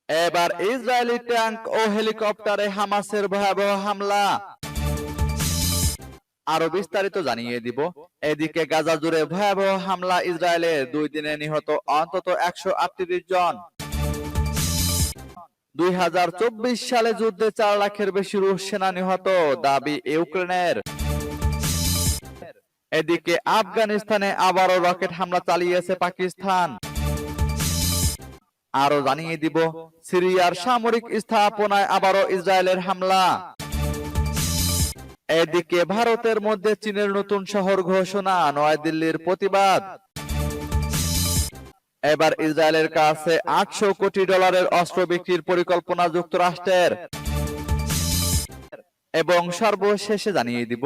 এবার Israeli tank ও হেলিকপ্টারে হামাসের ভয়াবহ হামলা। আরো বিস্তারিত জানিয়ে দিব। এদিকে গাজা জুড়ে ভয়াবহ হামলা ইসরায়েলের, 2 দিনে নিহত অন্তত 138 জন। 2024 সালে যুদ্ধে 4 লাখের বেশি রুশ সেনা নিহত, দাবি ইউক্রেনের। এদিকে আফগানিস্তানে আবারও রকেট হামলা চালিয়েছে পাকিস্তান। আরো জানিয়ে দিব, সিরিয়ার সামরিক স্থাপনায় আবারও ইসরায়েলের হামলা। এদিকে ভারতের মধ্যে চীনের নতুন শহর ঘোষণা, নয়াদিল্লির প্রতিবাদ। এবার ইসরায়েলের কাছে $800 কোটি অস্ত্র বিক্রির পরিকল্পনা যুক্তরাষ্ট্রের। এবং সর্বশেষে জানিয়ে দিব,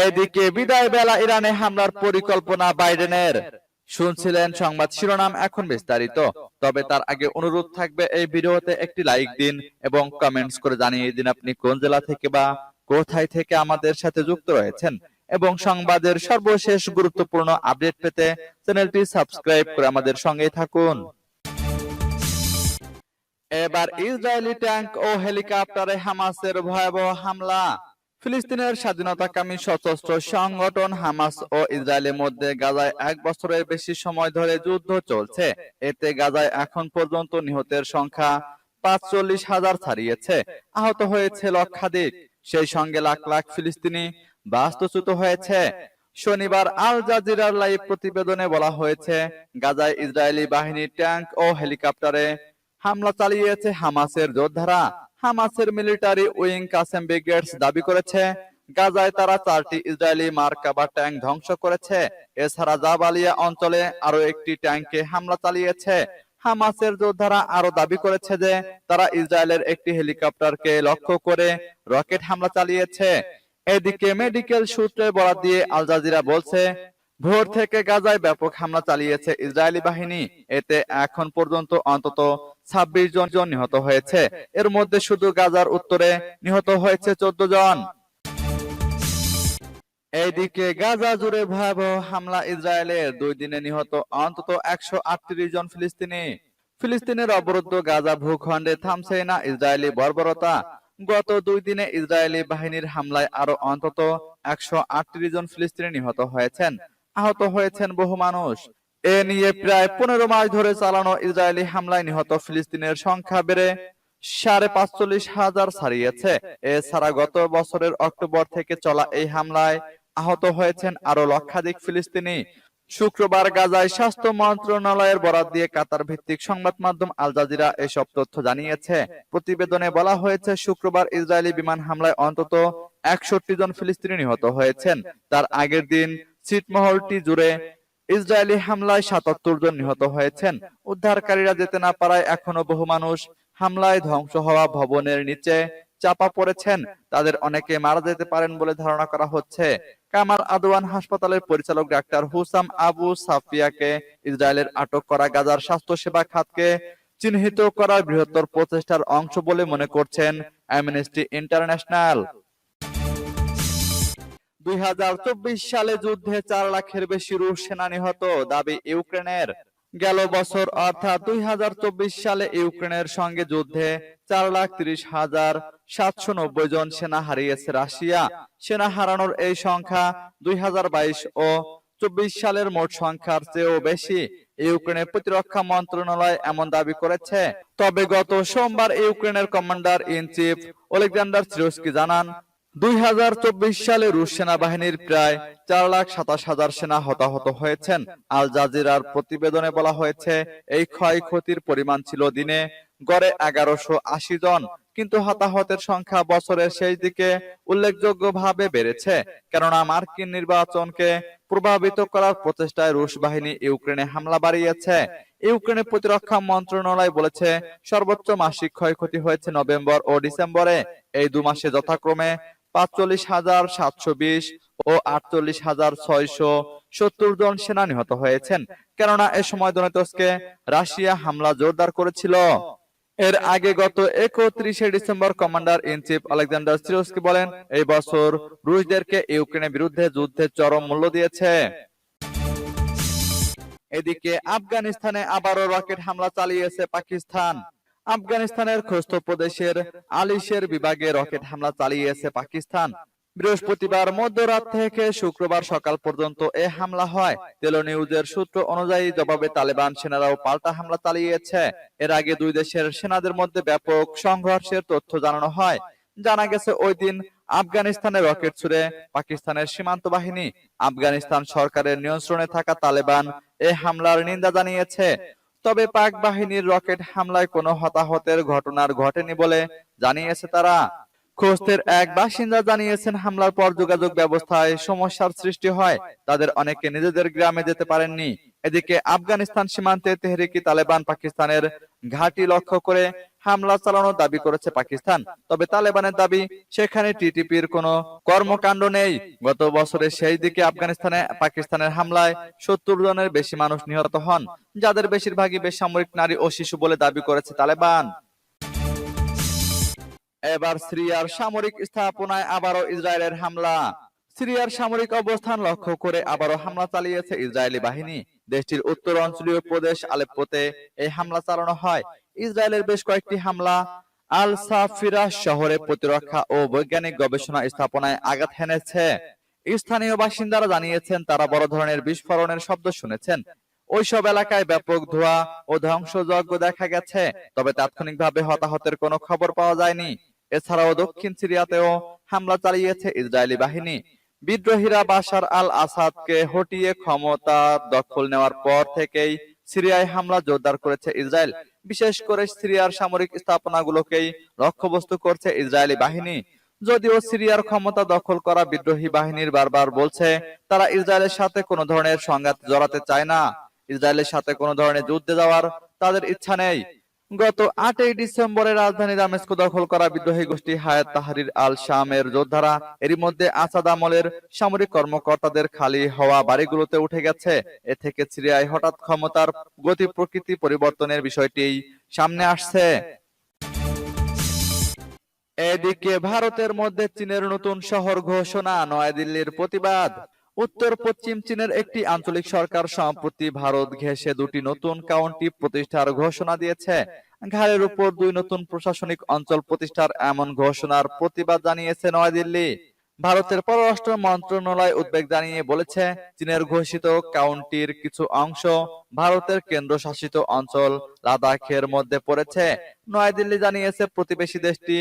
এদিকে বিদায় বেলা ইরানে হামলার পরিকল্পনা বাইডেনের। শুনছিলেন সংবাদ শিরোনাম, এখন বিস্তারিত। তবে তার আগে অনুরোধ থাকবে, এই ভিডিওতে একটি লাইক দিন এবং কমেন্টস করে জানিয়ে দিন আপনি কোন জেলা থেকে বা কোথায় থেকে আমাদের সাথে যুক্ত রয়েছেন। এবং সংবাদের সর্বশেষ গুরুত্বপূর্ণ আপডেট পেতে চ্যানেলটি সাবস্ক্রাইব করে আমাদের সঙ্গেই থাকুন। এবার ইসরায়েলি ট্যাঙ্ক ও হেলিকপ্টারে হামাসের ভয়াবহ হামলা। ফিলিস্তিনের স্বাধীনতাকামী সশস্ত্র সংগঠন হামাস ও ইসরায়েলের মধ্যে গাজায় 1 বছরের বেশি সময় ধরে যুদ্ধ চলছে। এতে গাজায় এখন পর্যন্ত নিহতের সংখ্যা 45,000 ছাড়িয়েছে, আহত হয়েছে লক্ষাধিক। সেই সঙ্গে লাখ লাখ ফিলিস্তিনি বাস্তুচ্যুত হয়েছে। শনিবার আল জাজিরার লাইভ প্রতিবেদনে বলা হয়েছে, গাজায় ইসরায়েলি বাহিনীর ট্যাঙ্ক ও হেলিকপ্টারে হামলা চালিয়েছে হামাসের যোদ্ধারা। হামাসের মিলিটারি উইং কাসেম ব্রিগেডস দাবি করেছে, গাজায় তারা 4টি ইসরায়েলি মার্কাবা ট্যাঙ্ক ধ্বংস করেছে। এছাড়া জাবালিয়া অঞ্চলে আরো একটি ট্যাঙ্কে হামলা চালিয়েছে। হামাসের যোদ্ধারা আরো দাবি করেছে যে তারা ইসরায়েলের একটি হেলিকপ্টারকে লক্ষ্য করে রকেট হামলা চালিয়েছে। এদিকে মেডিকেল সূত্রে বরাত দিয়ে আল জাজিরা বলছে, ভোর থেকে গাজায় ব্যাপক হামলা চালিয়েছে ইসরায়েলি বাহিনী। এতে এখন পর্যন্ত অন্তত 26 জন নিহত হয়েছে। এর মধ্যে শুধু গাজার উত্তরে নিহত হয়েছে 14 জন। এইদিকে গাজা জুড়ে ভয়াবহ হামলা ইসরায়েলের, 2 দিনে নিহত অন্তত 138 জন ফিলিস্তিনি। ফিলিস্তিনের অবরুদ্ধ গাজা ভূখণ্ডে থামছে না ইসরায়েলি বর্বরতা। গত 2 দিনে ইসরায়েলি বাহিনীর হামলায় আরো অন্তত 138 জন ফিলিস্তিনি নিহত হয়েছেন, আহত হয়েছেন বহু মানুষ। এ নিয়ে প্রায় 15 মাস ধরে চালানো ইসরায়েলি হামলায় নিহত ফিলিস্তিনের সংখ্যা বেড়ে 45,500 ছাড়িয়েছে। এছাড়া গত বছরের অক্টোবর থেকে চলা এই হামলায় আহত হয়েছেন আরো লক্ষাধিক ফিলিস্তিনি। শুক্রবার গাজায় স্বাস্থ্য মন্ত্রণালয়ের বরাত দিয়ে কাতার ভিত্তিক সংবাদ মাধ্যম আল জাজিরা এসব তথ্য জানিয়েছে। প্রতিবেদনে বলা হয়েছে, শুক্রবার ইসরায়েলি বিমান হামলায় অন্তত 61 জন ফিলিস্তিনি নিহত হয়েছেন। তার আগের দিন ছিটমহলটি জুড়ে ইসরায়েলি হামলায় 77 জন নিহত হয়েছেন। উদ্ধারকারীরা যেতে না পারায় এখনো বহু মানুষ হামলায় ধ্বংস হওয়া ভবনের নিচে চাপা পড়েছেন। তাদের অনেকে মারা যেতে পারেন বলে ধারণা করা হচ্ছে। কামাল আদওয়ান হাসপাতালের পরিচালক ডাক্তার হুসাম আবু সাফিয়াকে ইসরায়েলের আটক করা গাজার স্বাস্থ্যসেবা খাতকে চিহ্নিত করার বৃহত্তর প্রচেষ্টার অংশ বলে মনে করছেন অ্যামনেস্টি ইন্টারন্যাশনাল। 2024 সালে যুদ্ধে 4 লাখের বেশি রুশ সেনা নিহত, দাবি ইউক্রেনের। গেল বছর অর্থাৎ 2024 সালে ইউক্রেনের সঙ্গে যুদ্ধে 4,30,790 জন সেনা হারিয়েছে রাশিয়া। সেনা হারানোর এই সংখ্যা 2022 ও 24 সালের মোট সংখ্যার চেয়েও বেশি। ইউক্রেনের প্রতিরক্ষা মন্ত্রণালয় এমন দাবি করেছে। তবে গত সোমবার ইউক্রেনের commander in chief Oleksandr Syrskyi জানান, 2024 সালে রুশ সেনাবাহিনীর প্রায় 4,27,000 সেনা হতাহত হয়েছেন। আল জাজিরার প্রতিবেদনে বলা হয়েছে, এই ক্ষয়ক্ষতির পরিমাণ ছিল দিনে গড়ে 1180 জন, কিন্তু হতাহতের সংখ্যা বছরের শেষ দিকে উল্লেখযোগ্যভাবে বেড়েছে। কেননা মার্কিন নির্বাচনকে প্রভাবিত করার প্রচেষ্টায় রুশ বাহিনী ইউক্রেনে হামলা বাড়িয়েছে। ইউক্রেনের প্রতিরক্ষা মন্ত্রণালয় বলেছে, সর্বোচ্চ মাসিক ক্ষয়ক্ষতি হয়েছে নভেম্বর ও ডিসেম্বরে। এই 2 মাসে যথাক্রমে 45,720 ও 48,670 জন সেনা নিহত হয়েছেন। কেননা এ সময় দনেতস্কে রাশিয়া হামলা জোরদার করেছিল। এর আগে গত 31শে December commander in chief Alexander Syrskyi বলেন, এই বছর রুশদেরকে ইউক্রেনের বিরুদ্ধে যুদ্ধের চরম মূল্য দিয়েছে। এদিকে আফগানিস্তানে আবারও রকেট হামলা চালিয়েছে পাকিস্তান। আফগানিস্তানের খোস্ত প্রদেশের আলিশের বিভাগে রকেট হামলা চালিয়েছে পাকিস্তান। বৃহস্পতিবার মধ্যরাত থেকে শুক্রবার সকাল পর্যন্ত এ হামলা হয়। তেলো নিউজের সূত্র অনুযায়ী জবাবে তালেবান সেনারাও পাল্টা হামলা চালিয়েছে। এর আগে দুই দেশের সেনাদের মধ্যে ব্যাপক সংঘর্ষের তথ্য জানানো হয়। জানা গেছে ওই দিন আফগানিস্তানে রকেট ছুড়ে পাকিস্তানের সীমান্ত বাহিনী। আফগানিস্তান সরকারের নিয়ন্ত্রণে থাকা তালেবান এ হামলার নিন্দা জানিয়েছে। তবে পাক বাহিনীর রকেট হামলায় কোনো হতাহতের ঘটনার ঘটেনি বলে জানিয়েছে তারা। খোস্তের এক বাসিন্দা জানিয়েছেন, হামলার পর যোগাযোগ ব্যবস্থায় সমস্যার সৃষ্টি হয়। তাদের অনেকে নিজেদের গ্রামে যেতে পারেননি। এদিকে আফগানিস্তান সীমান্তে তেহরিকি তালেবান পাকিস্তানের ঘাঁটি লক্ষ্য করে হামলা চালানোর দাবি করেছে পাকিস্তান। তবে তালেবানের দাবি, সেখানে টিটিপির কোনো কর্মকাণ্ড নেই। গত বছরে সেই দিকে আফগানিস্তানে পাকিস্তানের হামলায় ৭০ জনের বেশি মানুষ নিহত হন, যাদের বেশিরভাগই বেসামরিক নারী ও শিশু বলে দাবি করেছে তালেবান। এবার সিরিয়ার সামরিক স্থাপনায় আবারও ইসরায়েলের হামলা। সিরিয়ার সামরিক অবস্থান লক্ষ্য করে আবারও হামলা চালিয়েছে ইসরায়েলি বাহিনী। দেশটির উত্তর অঞ্চলীয় প্রদেশ আলেপ্পোতে এই হামলা চালানো হয়। ইসরায়েলের বেশ কয়েকটি হামলা আল সাফিরা শহরে প্রতিরক্ষা ও বৈজ্ঞানিক গবেষণা স্থাপনায় আঘাত হেনেছে। স্থানীয় বাসিন্দারা জানিয়েছেন, তারা বড় ধরনের বিস্ফোরণের শব্দ শুনেছেন। ওইসব এলাকায় ব্যাপক ধোঁয়া ও ধ্বংসযজ্ঞ দেখা গেছে, তবে তাৎক্ষণিকভাবে হতাহতের কোনো খবর পাওয়া যায়নি। এছাড়াও দক্ষিণ সিরিয়াতেও হামলা চালিয়েছে ইসরায়েলি বাহিনী। বিদ্রোহীরা বাশার আল আসাদকে হটিয়ে ক্ষমতা দখল নেওয়ার পর থেকেই সিরিয়ায় হামলা জোরদার করেছে ইসরায়েল। বিশেষ করে সিরিয়ার সামরিক স্থাপনাগুলোকেই লক্ষ্যবস্তু করছে ইসরায়েলি বাহিনী। যদিও সিরিয়ার ক্ষমতা দখল করা বিদ্রোহী বাহিনীর বারবার বলছে, তারা ইসরায়েলের সাথে কোনো ধরনের সংঘাত জড়াতে চায় না। ইসরায়েলের সাথে কোনো ধরনের যুদ্ধে যাওয়ার তাদের ইচ্ছা নেই। গত ৮ই ডিসেম্বরে রাজধানী দামেস্ক দখল করা বিদ্রোহী গোষ্ঠী হায়াত তাহরির আল শামের যোদ্ধারা এরই মধ্যে আসাদ আমলের সামরিক কর্মকর্তাদের খালি হওয়া বাড়িগুলোতে উঠে গেছে। এ থেকে সিরিয়ায় হঠাৎ ক্ষমতার গতি প্রকৃতি পরিবর্তনের বিষয়টি সামনে আসছে। এদিকে ভারতের মধ্যে চীনের নতুন শহর ঘোষণা, নয়াদিল্লির প্রতিবাদ। উত্তর পশ্চিম চীনের একটি আঞ্চলিক সরকার সম্প্রতি ভারত ঘেঁষে দুটি নতুন কাউন্টি প্রতিষ্ঠার ঘোষণা দিয়েছে। ঘাড়ের উপর দুই নতুন প্রশাসনিক অঞ্চল প্রতিষ্ঠার এমন ঘোষণার প্রতিবাদ জানিয়েছে নয়াদিল্লি। ভারতের পররাষ্ট্র মন্ত্রণালয় উদ্বেগ জানিয়ে বলেছে, চীনের ঘোষিত কাউন্টির কিছু অংশ ভারতের কেন্দ্রশাসিত অঞ্চল লাদাখের মধ্যে পড়েছে। নয়াদিল্লি জানিয়েছে, প্রতিবেশী দেশটি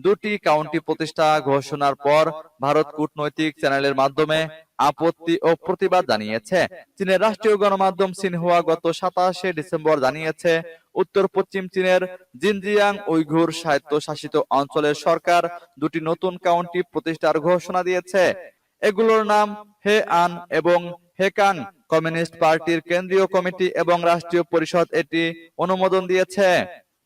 দুটি কাউন্টি প্রতিষ্ঠা ঘোষণার পর ভারত কূটনৈতিক চ্যানেলের মাধ্যমে আপত্তি ও প্রতিবাদ জানিয়েছে। চীনের রাষ্ট্রীয় গণমাধ্যম সিনহুয়া গত ২৭শে ডিসেম্বর জানিয়েছে, উত্তর পশ্চিম চীনের জিনজিয়াং উইঘুর স্বায়ত্তশাসিত অঞ্চলের সরকার দুটি নতুন কাউন্টি প্রতিষ্ঠার ঘোষণা দিয়েছে। এগুলোর নাম হে আন এবং হেকাং। কমিউনিস্ট পার্টির কেন্দ্রীয় কমিটি এবং রাষ্ট্রীয় পরিষদ এটি অনুমোদন দিয়েছে।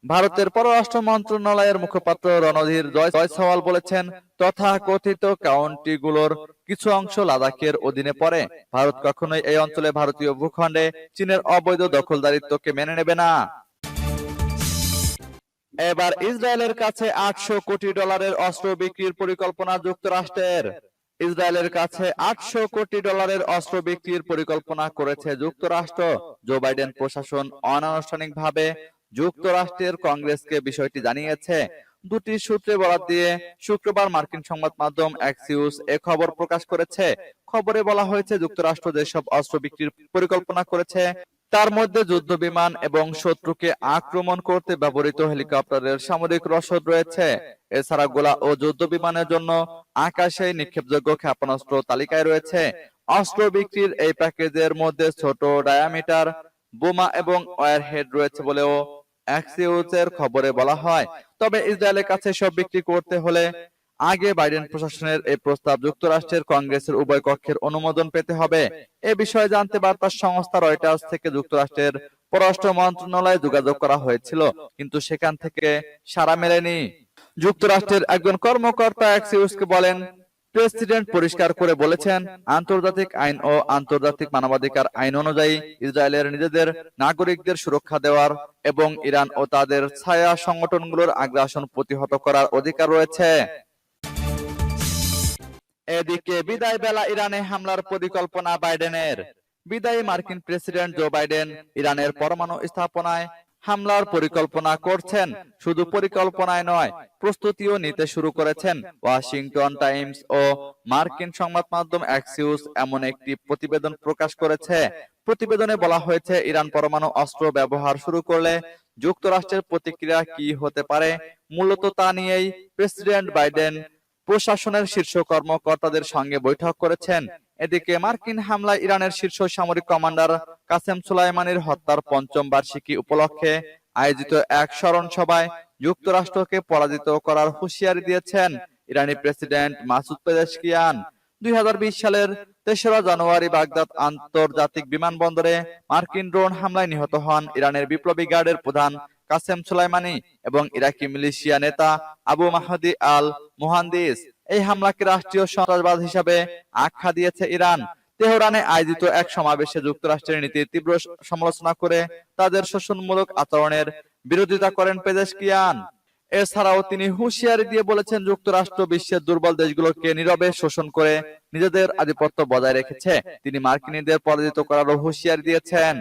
ভারতের পররাষ্ট্র মন্ত্রণালয়ের মুখপাত্র রণধীর জয়সওয়াল বলেছেন, তথাকথিত কাউন্টিগুলোর কিছু অংশ লাদাখের অধীনে পড়ে। ভারত কখনোই এই অঞ্চলে ভারতীয় ভূখণ্ডে চীনের অবৈধ দখলদারিত্বকে মেনে নেবে না। এবার ইসরায়েলের কাছে $৮০০ কোটি অস্ত্র বিক্রির পরিকল্পনা যুক্তরাষ্ট্রের। ইসরায়েলের কাছে $৮০০ কোটি অস্ত্র বিক্রির পরিকল্পনা করেছে যুক্তরাষ্ট্র। জো বাইডেন প্রশাসন অনানুষ্ঠানিকভাবে যুক্তরাষ্ট্রের কংগ্রেসকে বিষয়টি জানিয়েছে। দুটি সূত্রে বরাত দিয়ে শুক্রবার মার্কিন সংবাদ মাধ্যম অ্যাক্সিওস এ খবর প্রকাশ করেছে। খবরে বলা হয়েছে, যুক্তরাষ্ট্র যেসব অস্ত্র বিক্রির পরিকল্পনা করেছে তার মধ্যে যুদ্ধ বিমান এবং শত্রুকে আক্রমণ করতে ব্যবহৃত হেলিকপ্টারের সামরিক রসদ রয়েছে। এছাড়া গোলা ও যুদ্ধ বিমানের জন্য আকাশে নিক্ষেপযোগ্য ক্ষেপণাস্ত্র তালিকায় রয়েছে। অস্ত্র বিক্রির এই প্যাকেজের মধ্যে ছোট ডায়ামিটার বোমা এবং ওয়ারহেড রয়েছে বলেও অ্যাক্সিওসের খবরে বলা হয়। তবে ইসরায়েলের কাছে সব বিক্রি করতে হলে আগে বাইডেন প্রশাসনের এই প্রস্তাব যুক্তরাষ্ট্রের কংগ্রেসের উভয় কক্ষের অনুমোদন পেতে হবে। এ বিষয়ে জানতে বার্তা সংস্থা রয়টার্স থেকে যুক্তরাষ্ট্রের পররাষ্ট্র মন্ত্রণালয়ে যোগাযোগ করা হয়েছিল, কিন্তু সেখান থেকে সাড়া মেলেনি। যুক্তরাষ্ট্রের একজন কর্মকর্তা অ্যাক্সিওসকে বলেন, প্রেসিডেন্ট পরিষ্কার করে বলেছেন, আন্তর্জাতিক আইন ও আন্তর্জাতিক মানবাধিকার আইন অনুযায়ী ইসরায়েলের নিজেদের নাগরিকদের সুরক্ষা দেওয়ার এবং ইরান ও তাদের ছায়া সংগঠনগুলোর আগ্রাসন প্রতিহত করার অধিকার রয়েছে। এদিকে বিদায় বেলা ইরানে হামলার পরিকল্পনা বাইডেনের। বিদায়ী মার্কিন প্রেসিডেন্ট জো বাইডেন ইরানের পরমাণু স্থাপনায় হামলার পরিকল্পনা করছেন। শুধু পরিকল্পনায় নয়, প্রস্তুতিও নিতে শুরু করেছেন। ওয়াশিংটন টাইমস ও মার্কিন সংবাদ মাধ্যম অ্যাক্সিওস এমন একটি প্রতিবেদন প্রকাশ করেছে। প্রতিবেদনে বলা হয়েছে, ইরান পরমাণু অস্ত্র ব্যবহার শুরু করলে যুক্তরাষ্ট্রের প্রতিক্রিয়া কি হতে পারে। মূলত তা নিয়েই প্রেসিডেন্ট বাইডেন প্রশাসনের শীর্ষ কর্মকর্তাদের সঙ্গে বৈঠক করেছেন। এদিকে মার্কিন হামলায় ইরানের শীর্ষ সামরিক কমান্ডার কাসেম সুলাইমানির হত্যার পঞ্চম বার্ষিকী উপলক্ষে আয়োজিত এক স্মরণ সভায় যুক্তরাষ্ট্রকে পরাজিত করার হুঁশিয়ারি দিয়েছেন ইরানি প্রেসিডেন্ট মাসুদ পেজেশকিয়ান। 2020 সালের 3রা জানুয়ারি বাগদাদ আন্তর্জাতিক বিমানবন্দরে মার্কিন ড্রোন হামলায় নিহত হন ইরানের বিপ্লবী গার্ডের প্রধান কাসেম সুলাইমানি এবং ইরাকি মিলিশিয়া নেতা আবু মাহদি আল মুহান্দিস। এই হামলাকে রাষ্ট্রীয় সন্ত্রাসবাদ হিসাবে আখ্যা দিয়েছে ইরান। তেহরানে আয়োজিত এক সমাবেশে যুক্তরাষ্ট্রের নীতির তীব্র সমালোচনা করে তাদের শোষণমূলক আচরণের বিরোধিতা করেন পেজেশকিয়ান। এছাড়াও তিনি হুঁশিয়ারি দিয়ে বলেছেন, যুক্তরাষ্ট্র বিশ্বের দুর্বল দেশগুলোকে নীরবে শোষণ করে নিজেদের আধিপত্য বজায় রেখেছে। তিনি মার্কিনীদের পরাজিত করারও হুঁশিয়ারি দিয়েছেন।